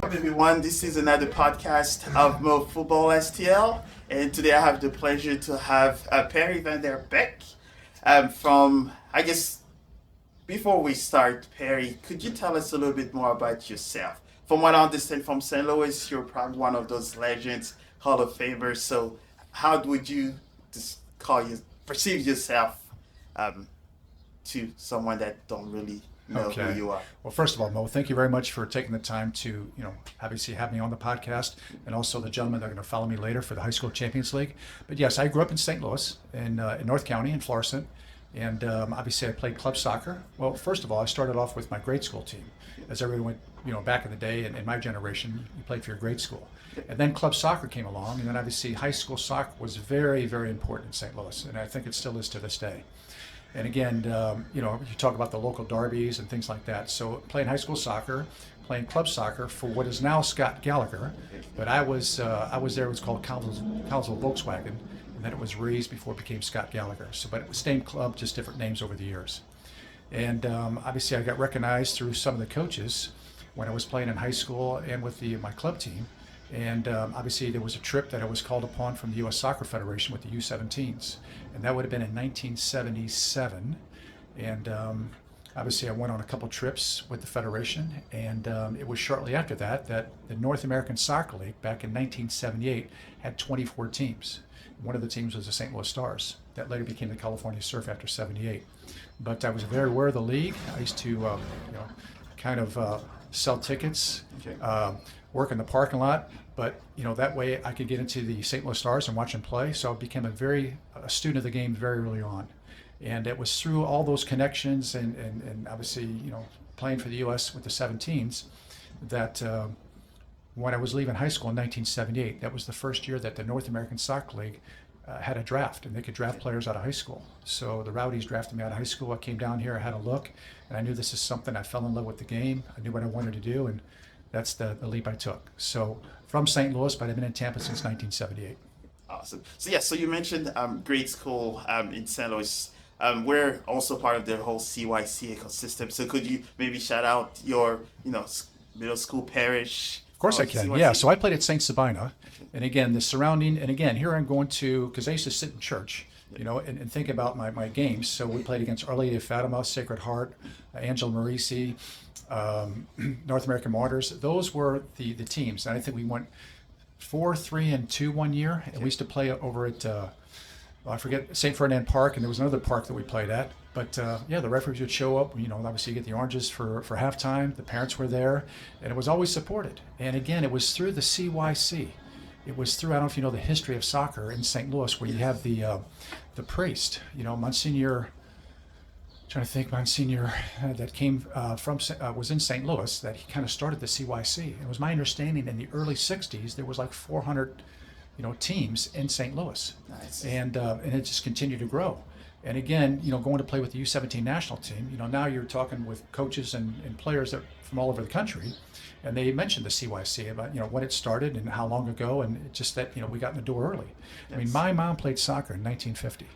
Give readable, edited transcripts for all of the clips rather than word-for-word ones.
Welcome everyone. This is another podcast of Mo Football STL, and today I have the pleasure to have Perry van der Beck from. I guess before we start, Perry, could you tell us a little bit more about yourself? From what I understand from St. Louis, you're probably one of those legends, Hall of Famers. So, how would you just perceive yourself to someone that don't really know who you are? Well, first of all, Mo, thank you very much for taking the time to, obviously have me on the podcast, and also the gentlemen that are going to follow me later for the High School Champions League. But yes, I grew up in St. Louis, in North County, in Florissant, and obviously I played club soccer. Well, first of all, I started off with my grade school team. As everyone went, back in the day, in my generation, you played for your grade school. And then club soccer came along, and then obviously high school soccer was very, very important in St. Louis, and I think it still is to this day. And again, you talk about the local derbies and things like that. So playing high school soccer, playing club soccer for what is now Scott Gallagher, but I was there. It was called Collinsville Volkswagen, and then it was Rees before it became Scott Gallagher. So, but it was same club, just different names over the years. And obviously, I got recognized through some of the coaches when I was playing in high school and with my club team. And obviously there was a trip that I was called upon from the U.S. Soccer Federation with the U17s, and that would have been in 1977. And obviously I went on a couple trips with the Federation, and it was shortly after that the North American Soccer League back in 1978 had 24 teams. One of the teams was the St. Louis Stars. That later became the California Surf after 78. But I was very aware of the league. I used to sell tickets, work in the parking lot, but that way I could get into the St. Louis Stars and watch them play. So I became a student of the game very early on, and it was through all those connections and obviously playing for the U.S. with the 17s that when I was leaving high school in 1978, that was the first year that the North American Soccer League had a draft, and they could draft players out of high school. So the Rowdies drafted me out of high school. I came down here, I had a look, and I knew this is something. I fell in love with the game. I knew what I wanted to do, and that's the leap I took. So from St. Louis, but I've been in Tampa since 1978. Awesome. So you mentioned grade school in St. Louis. We're also part of the whole CYC ecosystem. So could you maybe shout out your middle school parish? Of course I can. CYC? Yeah. So I played at St. Sabina, and again the surrounding. And again here I'm going to, because I used to sit in church, and think about my games. So we played against Our Lady of Fatima, Sacred Heart, Angela Marisi, North American Martyrs. Those were the teams, and I think we went 4-3-2 one year, and we used to play over at I forget, St. Ferdinand Park, and there was another park that we played at. But the referees would show up. Obviously you get the oranges for halftime. The parents were there, and it was always supported. And again, it was through the CYC. It was through, I don't know if you know the history of soccer in St. Louis, where you have the priest, Monsignor. Trying to think, Monsignor that came was in St. Louis, that he kind of started the CYC. It was my understanding in the early '60s there was like 400, teams in St. Louis. Nice. And it just continued to grow. And again, going to play with the U17 national team, now you're talking with coaches and players from all over the country, and they mentioned the CYC about when it started and how long ago, and it's just that we got in the door early. Yes. I mean, my mom played soccer in 1950.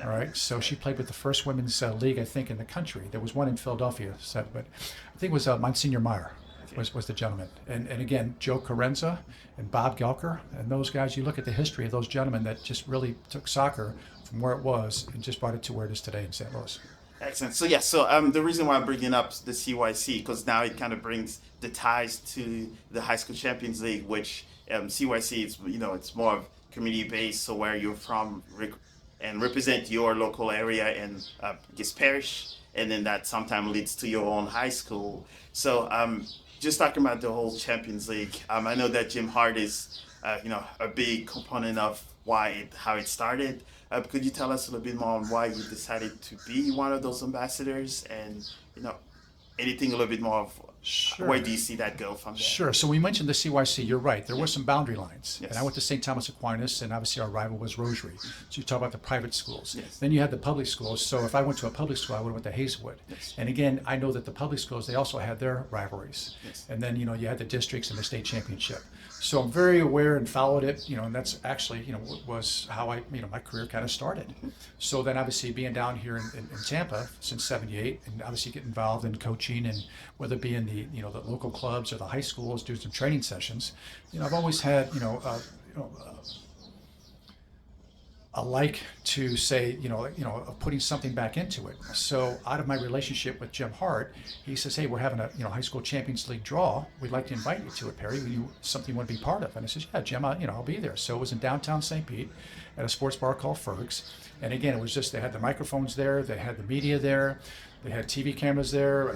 All right, so she played with the first women's league, I think, in the country. There was one in Philadelphia, but I think it was Monsignor Meyer was the gentleman. And again, Joe Carenza and Bob Gelker, and those guys, you look at the history of those gentlemen that just really took soccer from where it was and just brought it to where it is today in St. Louis. Excellent. So the reason why I'm bringing up the CYC, because now it kind of brings the ties to the High School Champions League, which CYC is, it's more of community-based, so where you're from, and represent your local area and parish, and then that sometimes leads to your own high school. So just talking about the whole Champions League, I know that Jim Hart is a big component of how it started. Could you tell us a little bit more on why you decided to be one of those ambassadors, and anything a little bit more of Sure. where do you see that go from there? Sure. So we mentioned the CYC. You're right. There were some boundary lines. Yes. And I went to St. Thomas Aquinas, and obviously our rival was Rosary. So you talk about the private schools. Yes. Then you had the public schools. So if I went to a public school, I would have went to Hazelwood. Yes. And again, I know that the public schools, they also had their rivalries. Yes. And then, you had the districts and the state championship. So I'm very aware and followed it, and that's actually, was how my career kind of started. So then obviously being down here in Tampa since '78, and obviously get involved in coaching, and whether it be in the the local clubs or the high schools, do some training sessions, I've always had I like to say, of putting something back into it. So out of my relationship with Jim Hart, he says, hey, we're having a high school Champions League draw. We'd like to invite you to it, Perry. Something you want to be part of? And I says, yeah, Jim, I'll be there. So it was in downtown St. Pete at a sports bar called Ferg's. And again, it was just, they had the microphones there, they had the media there, they had TV cameras there,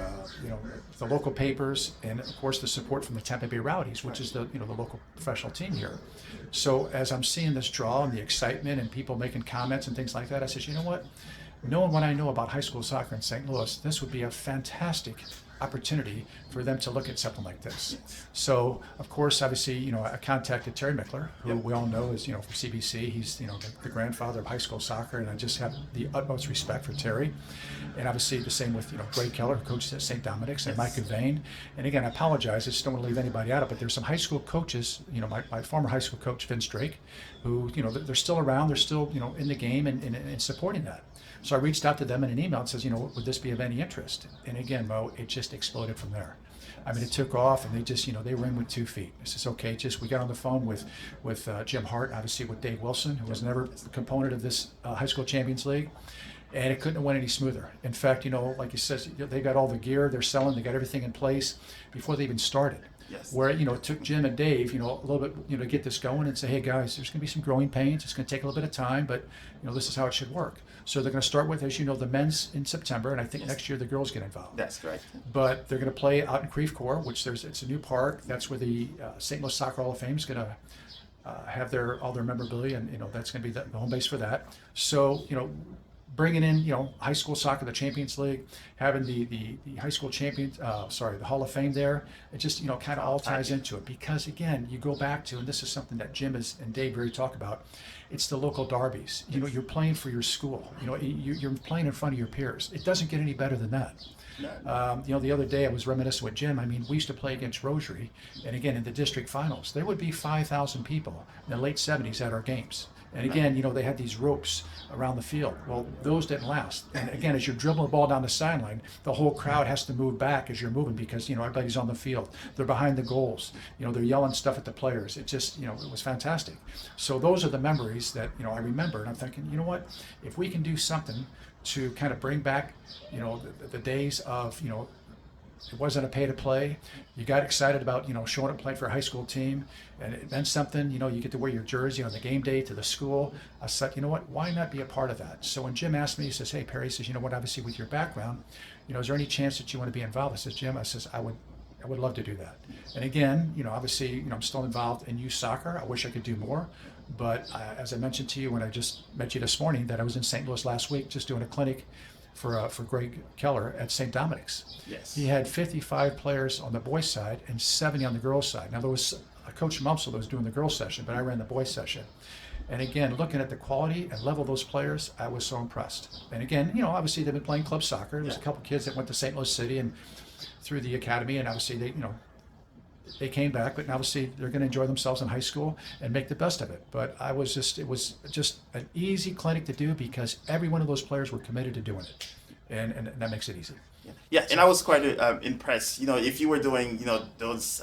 the local papers, and of course the support from the Tampa Bay Rowdies, which is the local professional team here. So as I'm seeing this draw and the excitement and people making comments and things like that, I said, you know what? Knowing what I know about high school soccer in St. Louis, this would be a fantastic opportunity for them to look at something like this. So, of course, obviously, I contacted Terry Mickler, who we all know is, from CBC. He's, the grandfather of high school soccer, and I just have the utmost respect for Terry. And obviously the same with, Greg Keller, who coaches at St. Dominic's, and Mike Vane. And again, I apologize, I just don't want to leave anybody out of it, but there's some high school coaches, my former high school coach, Vince Drake, who, they're still around, they're still, in the game and supporting that. So I reached out to them in an email and says, would this be of any interest? And again, Mo, it just exploded from there. I mean, it took off, and they just, they were in with 2 feet. I says, okay, we got on the phone with Jim Hart, obviously with Dave Wilson, who was never a component of this high school Champions League, and it couldn't have went any smoother. In fact, like you said, they got all the gear they're selling, they got everything in place before they even started. Yes. Where it took Jim and Dave, a little bit, to get this going and say, hey guys, there's going to be some growing pains. It's going to take a little bit of time, but this is how it should work. So they're going to start with, as you know, the men's in September, and I think next year the girls get involved. That's correct. But they're going to play out in Creve Coeur, which it's a new park. That's where the St. Louis Soccer Hall of Fame is going to have all their memorabilia, and that's going to be the home base for that. So bringing in, high school soccer, the Champions League, having the high school the Hall of Fame there, it just, kind of all ties into it. Because again, you go back to, and this is something that Jim and Dave really talk about, it's the local derbies. You're playing for your school. You're playing in front of your peers. It doesn't get any better than that. The other day I was reminiscing with Jim. I mean, we used to play against Rosary, and again, in the district finals, there would be 5,000 people in the late 70s at our games. And again, they had these ropes around the field. Well, those didn't last. And again, as you're dribbling the ball down the sideline, the whole crowd has to move back as you're moving because, everybody's on the field. They're behind the goals. They're yelling stuff at the players. It just, it was fantastic. So those are the memories that, I remember. And I'm thinking, what, if we can do something to kind of bring back, the days of, it wasn't a pay to play. You got excited about, showing up playing for a high school team, and it meant something. You get to wear your jersey on the game day to the school. I said, what, why not be a part of that? So when Jim asked me, he says, hey, Perry, he says, what, obviously with your background, is there any chance that you want to be involved? I says, Jim, I says, I would love to do that. And again, obviously, I'm still involved in youth soccer. I wish I could do more. But as I mentioned to you when I just met you this morning, that I was in St. Louis last week just doing a clinic for Greg Keller at St. Dominic's. Yes. He had 55 players on the boys' side and 70 on the girls' side. Now, there was a Coach Mumsel that was doing the girls' session, but I ran the boys' session. And again, looking at the quality and level of those players, I was so impressed. And again, obviously they've been playing club soccer. There was a couple kids that went to St. Louis City and through the academy, and obviously they came back, but obviously they're going to enjoy themselves in high school and make the best of it. But it was just an easy clinic to do because every one of those players were committed to doing it, and that makes it easy. Yeah, and I was quite impressed. If you were doing, those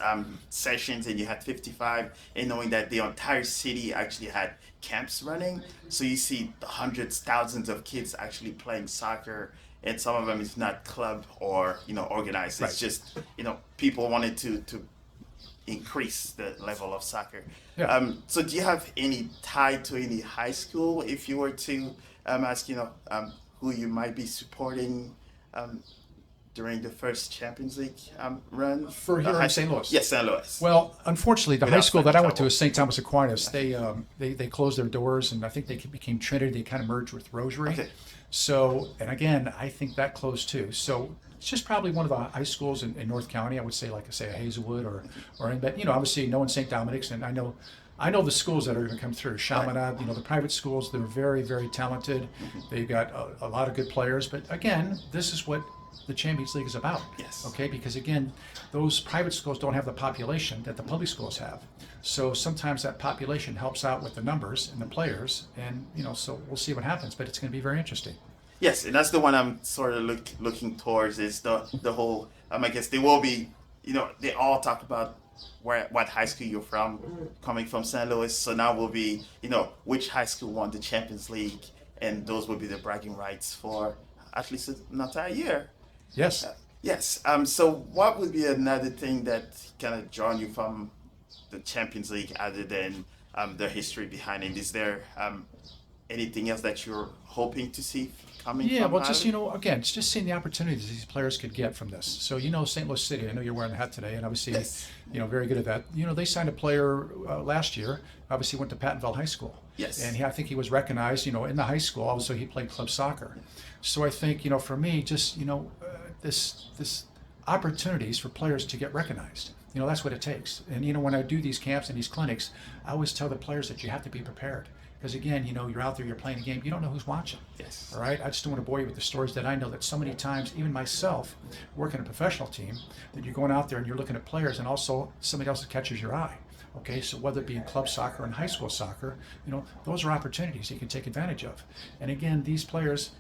sessions and you had 55, and knowing that the entire city actually had camps running, so you see the hundreds, thousands of kids actually playing soccer, and some of them is not club or organized. It's just people wanted to increase the level of soccer. Yeah. So do you have any tie to any high school if you were to ask, who you might be supporting during the first Champions League run? For here in St. Louis? Yes, St. Louis. Well, unfortunately, the high Without school that I went to trouble. is St. Thomas Aquinas. They closed their doors, and I think they became Trinity. They kind of merged with Rosary. Okay. So, and again, I think that closed too. So it's just probably one of the high schools in North County. I would say, like I say, a Hazelwood or but obviously knowing St. Dominic's, and I know the schools that are going to come through. Chaminade, the private schools, they're very, very talented. They've got a lot of good players. But again, this is what the Champions League is about. Yes. Okay, because again, those private schools don't have the population that the public schools have. So sometimes that population helps out with the numbers and the players, and so we'll see what happens. But it's going to be very interesting. Yes, and that's the one I'm sort of looking towards is the whole. I guess there will be they all talk about what high school you're from, coming from St. Louis. So now will be, which high school won the Champions League, and those will be the bragging rights for at least an entire year. Yes. Yes. So what would be another thing that kind of drawn you from the Champions League other than the history behind it? Is there anything else that you're hoping to see coming Yeah, from well, just, Ireland? again, it's just seeing the opportunities these players could get from this. So, St. Louis City, I know you're wearing the hat today, and obviously, Yes. very good at that. They signed a player last year, obviously went to Pattonville High School. Yes. And I think he was recognized, in the high school. Also, he played club soccer. So I think, for me, just, this opportunities for players to get recognized. That's what it takes. And, when I do these camps and these clinics, I always tell the players that you have to be prepared. Because again, you're out there, you're playing a game, you don't know who's watching. Yes. All right. I just don't want to bore you with the stories that I know that so many times, even myself, working a professional team, that you're going out there and you're looking at players, and also somebody else that catches your eye. Okay, so whether it be in club soccer and high school soccer, those are opportunities you can take advantage of. And again, these players,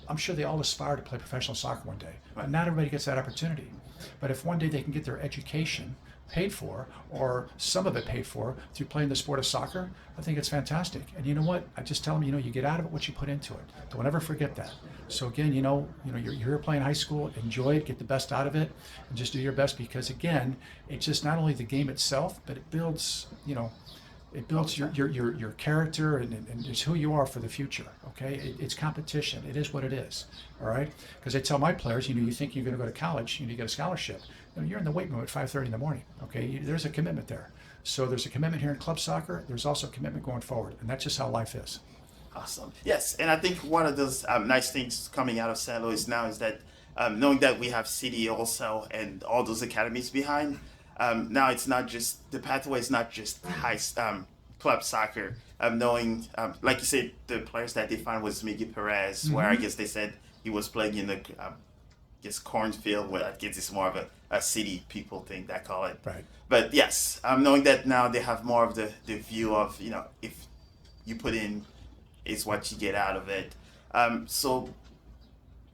I'm sure they all aspire to play professional soccer one day, but not everybody gets that opportunity. But if one day they can get their education paid for, or some of it paid for, through playing the sport of soccer, I think it's fantastic. And you know what? I just tell them, you get out of it what you put into it. Don't ever forget that. So again, you're here playing high school, enjoy it, get the best out of it, and just do your best, because again, it's just not only the game itself, but it builds, it builds your character and it's who you are for the future. Okay, it's competition. It is what it is. All right, because I tell my players, you think you're going to go to college, you get a scholarship. You're in the weight room at 5:30 in the morning. Okay, there's a commitment there. So there's a commitment here in club soccer. There's also a commitment going forward, and that's just how life is. Awesome. Yes, and I think one of those nice things coming out of St. Louis now is that knowing that we have City also and all those academies behind. Now it's not just the pathway is not just club soccer. Knowing, like you said, the players that they found was Miggy Perez, where I guess they said he was playing in the cornfield, where I guess it's more of a city people thing that call it. Right. But yes, knowing that now they have more of the view of if you put in is what you get out of it. So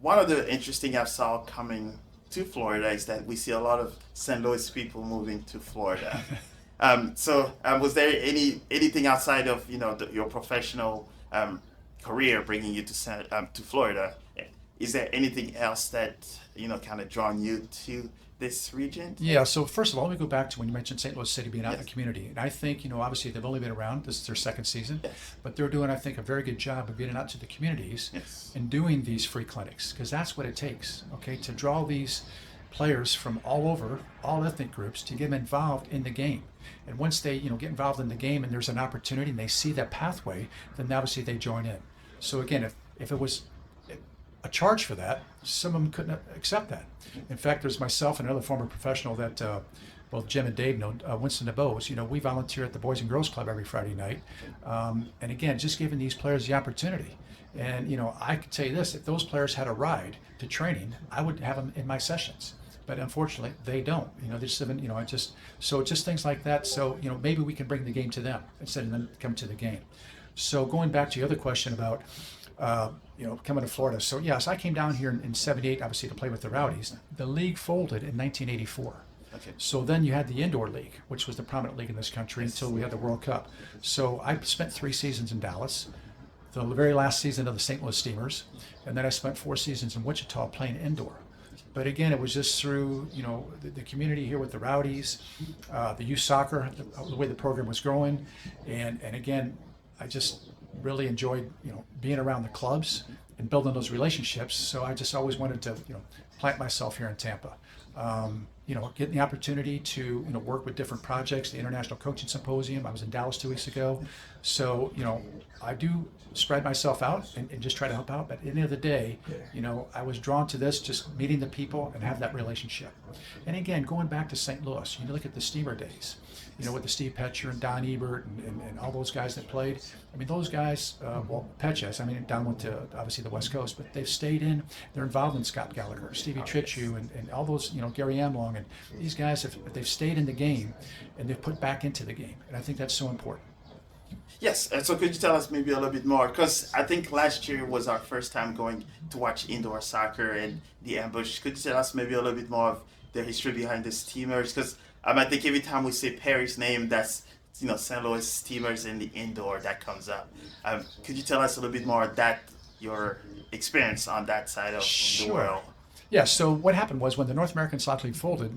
one of the interesting I saw coming to Florida is that we see a lot of St. Louis people moving to Florida. Was there anything outside of your professional career bringing you to Florida? Is there anything else that kind of drawn you to this region? Yeah, so first of all, let me go back to when you mentioned St. Louis City being out in Yes. the community. And I think, obviously they've only been around, this is their second season, Yes. but they're doing, I think, a very good job of getting out to the communities Yes. and doing these free clinics, because that's what it takes, okay, to draw these players from all over, all ethnic groups, to get them involved in the game. And once they, get involved in the game and there's an opportunity and they see that pathway, then obviously they join in. So again, if it was a charge for that, some of them couldn't accept that. In fact, there's myself and another former professional that both Jim and Dave know, Winston DeBose. We volunteer at the Boys and Girls Club every Friday night. And again, just giving these players the opportunity. And, I can tell you this, if those players had a ride to training, I would have them in my sessions. But unfortunately, they don't. They just haven't, so just things like that. So, maybe we can bring the game to them instead of them come to the game. So going back to your other question about, coming to Florida. So yes, I came down here in 78, obviously to play with the Rowdies. The league folded in 1984. Okay. So then you had the indoor league, which was the prominent league in this country until we had the World Cup. So I spent 3 seasons in Dallas, the very last season of the St. Louis Steamers, and then I spent 4 seasons in Wichita playing indoor. But again, it was just through, the community here with the Rowdies, the youth soccer, the way the program was growing. And again, I just really enjoyed, being around the clubs and building those relationships. So I just always wanted to, plant myself here in Tampa. Getting the opportunity to, work with different projects, the International Coaching Symposium. I was in Dallas 2 weeks ago. So, I do spread myself out and just try to help out. But at the end of the day, I was drawn to this, just meeting the people and have that relationship. And again, going back to St. Louis, look at the Steamer days, with the Steve Petcher and Don Ebert and all those guys that played. I mean, those guys, Petches, Don went to obviously the West Coast, but they've stayed in, they're involved in Scott Gallagher, Stevie Trichu, and all those, Gary Amlong, and these guys, they've stayed in the game and they've put back into the game. And I think that's so important. Yes, and so could you tell us maybe a little bit more? Because I think last year was our first time going to watch indoor soccer and the ambush. Could you tell us maybe a little bit more of the history behind the Steamers? Because I think every time we say Perry's name, that's St. Louis Steamers in the indoor that comes up. Could you tell us a little bit more about that, your experience on that side of the world? Yeah, so what happened was when the North American Soccer League folded,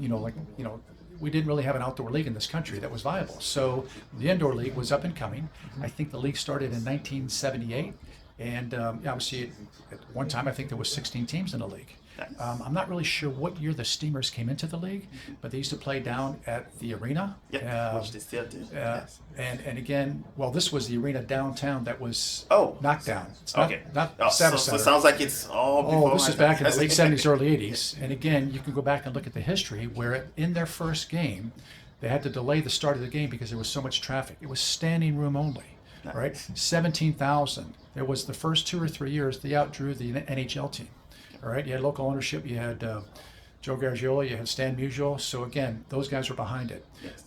we didn't really have an outdoor league in this country that was viable. So the indoor league was up and coming. I think the league started in 1978, and obviously at one time I think there was 16 teams in the league. I'm not really sure what year the Steamers came into the league, but they used to play down at the arena. Yeah, which they still do. Yes. And again, well, this was the arena downtown that was knocked down. It's not so Center. it sounds like it's all before this is back in the late 70s, early 80s. And again, you can go back and look at the history where in their first game, they had to delay the start of the game because there was so much traffic. It was standing room only, right? 17,000. There was the first 2 or 3 years, they outdrew the NHL team. All right, you had local ownership. You had Joe Garagiola. You had Stan Musial. So again, those guys were behind it. Yes.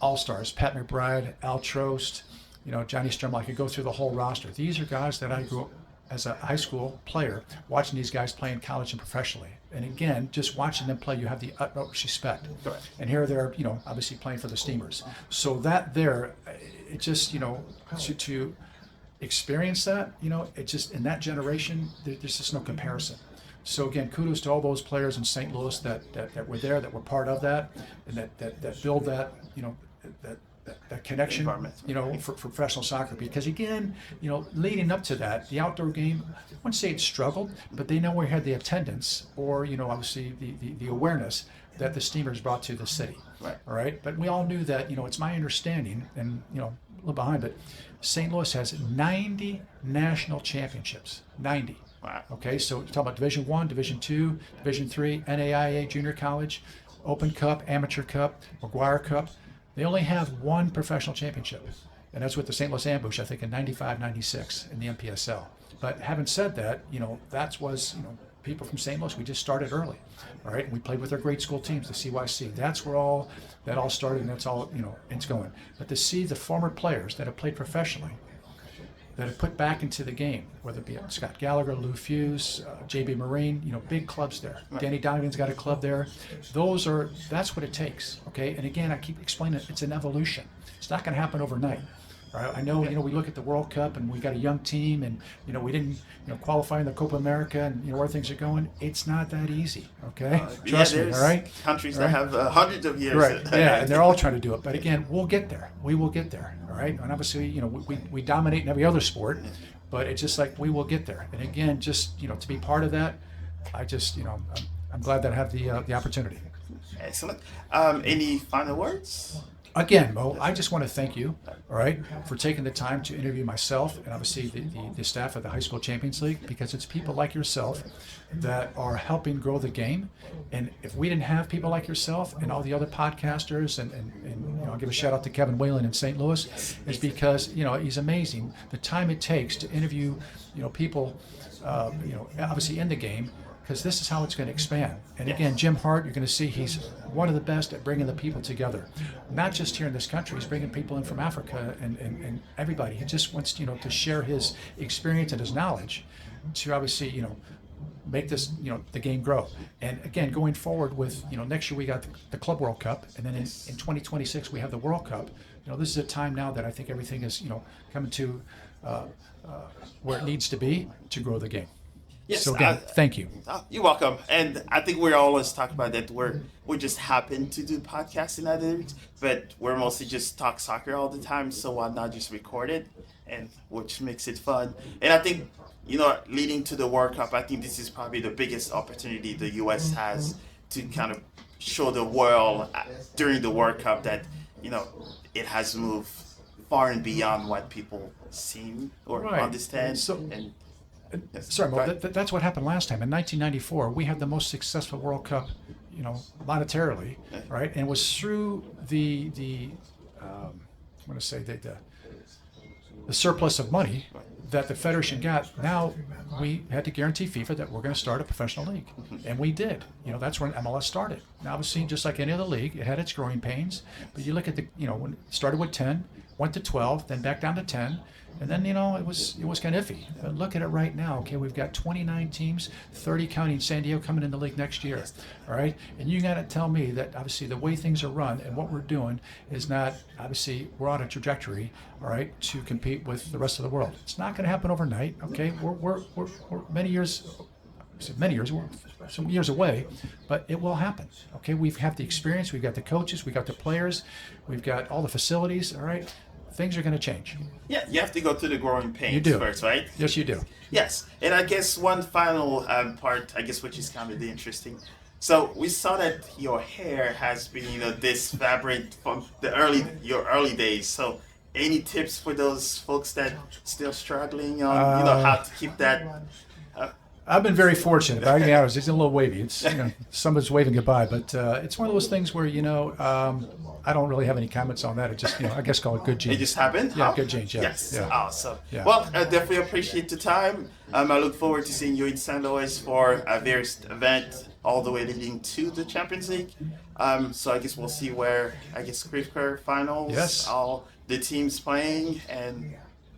All stars: Pat McBride, Al Trost, Johnny Strum. I could go through the whole roster. These are guys that I grew up as a high school player watching these guys play in college and professionally. And again, just watching them play, you have the utmost respect. Correct. And here they're, obviously playing for the Steamers. So that there, it just, to experience that, it just in that generation, there's just no comparison. So again, kudos to all those players in St. Louis that were there, that were part of that, and that build that, that connection, for professional soccer. Because again, leading up to that, the outdoor game, I wouldn't say it struggled, but they know we had the attendance or, obviously the awareness that the Steamers brought to the city. Right. All right. But we all knew that, it's my understanding, and, a little behind it, St. Louis has 90 national championships. 90. Wow. Okay, so you're talking about Division I, Division II, Division III, NAIA, Junior College, Open Cup, Amateur Cup, McGuire Cup. They only have one professional championship, and that's with the St. Louis Ambush, I think, in 95, 96 in the MPSL. But having said that, that was, people from St. Louis, we just started early, all right? And we played with our grade school teams, the CYC. That's where that all started, and that's all, it's going. But to see the former players that have played professionally, that have put back into the game, whether it be Scott Gallagher, Lou Fuse, J.B. Marine, big clubs there. Right. Danny Donovan's got a club there. That's what it takes, okay? And again, I keep explaining it's an evolution. It's not going to happen overnight. Right? I know, we look at the World Cup and we got a young team and, we didn't, qualify in the Copa America and, where things are going. It's not that easy, okay? Trust me, all right? Countries that have hundreds of years. Right, yeah, and they're all trying to do it. But again, we'll get there. We will get there, all right? And obviously, we dominate in every other sport, but it's just like we will get there. And again, just, to be part of that, I just, I'm glad that I have the opportunity. Excellent. Any final words? Again, Mo, I just want to thank you, all right, for taking the time to interview myself and obviously the staff of the High School Champions League, because it's people like yourself that are helping grow the game. And if we didn't have people like yourself and all the other podcasters, and I'll give a shout out to Kevin Whalen in St. Louis, is because, he's amazing. The time it takes to interview, people, obviously in the game, because this is how it's going to expand. And again, Jim Hart, you're going to see he's one of the best at bringing the people together. Not just here in this country, he's bringing people in from Africa and everybody. He just wants, to share his experience and his knowledge to obviously, make this, the game grow. And again, going forward with, next year we got the Club World Cup, and then in 2026 we have the World Cup. This is a time now that I think everything is, coming to where it needs to be to grow the game. Yes, so again, thank you. You're welcome. And I think we're always talking about that. We just happen to do podcasting at it, but we're mostly just talk soccer all the time. So why not just record it, and which makes it fun. And I think, leading to the World Cup, I think this is probably the biggest opportunity the U.S. has to kind of show the world during the World Cup that, it has moved far and beyond what people seem or understand. Sorry, Mo, that's what happened last time. In 1994, we had the most successful World Cup, monetarily, right? And it was through the surplus of money that the Federation got. Now we had to guarantee FIFA that we're going to start a professional league. And we did. That's when MLS started. Now, obviously, just like any other league, it had its growing pains. But you look at when it started with 10, went to 12, then back down to 10. And then, it was kind of iffy. But look at it right now. Okay, we've got 29 teams, 30 counting San Diego coming in the league next year. All right, and you got to tell me that obviously the way things are run and what we're doing is not, obviously we're on a trajectory, all right, to compete with the rest of the world. It's not going to happen overnight. Okay, we're many years, we're some years away, but it will happen. Okay, we have the experience, we've got the coaches, we've got the players, we've got all the facilities. All right. Things are going to change. Yeah, you have to go through the growing pains You do. first, right? Yes, you do. Yes, and I guess one final part, I guess, which is kind of interesting. So we saw that your hair has been, this vibrant from your early days. So any tips for those folks that still struggling on, how to keep that? I've been very fortunate. But I was a little wavy. It's someone's waving goodbye, but it's one of those things where I don't really have any comments on that. It just I guess call it good genes. It just happened. Yeah, good genes. Yeah. Yes. Yeah. Awesome. Yeah. Well, I definitely appreciate the time. I look forward to seeing you in St. Louis for a various event all the way leading to the Champions League. So I guess we'll see where Krivker finals. Yes. All the teams playing and.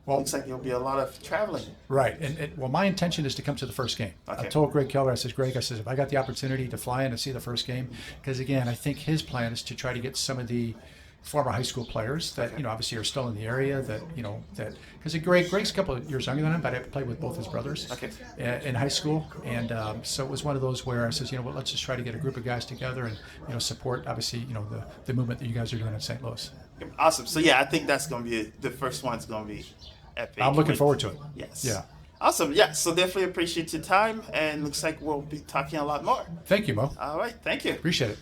Well, looks like there'll be a lot of traveling. Right. And my intention is to come to the first game. Okay. I told Greg Keller, I says, Greg, if I got the opportunity to fly in and see the first game, because again, I think his plan is to try to get some of the former high school players that, obviously are still in the area because Greg's a couple of years younger than him, but I played with both his brothers in high school. And so it was one of those where I says, let's just try to get a group of guys together and, support, obviously, the movement that you guys are doing in St. Louis. Awesome. So, yeah, I think that's going to be the first one's going to be epic. I'm looking forward to it. Yes. Yeah. Awesome. Yeah. So definitely appreciate your time, and looks like we'll be talking a lot more. Thank you, Mo. All right. Thank you. Appreciate it.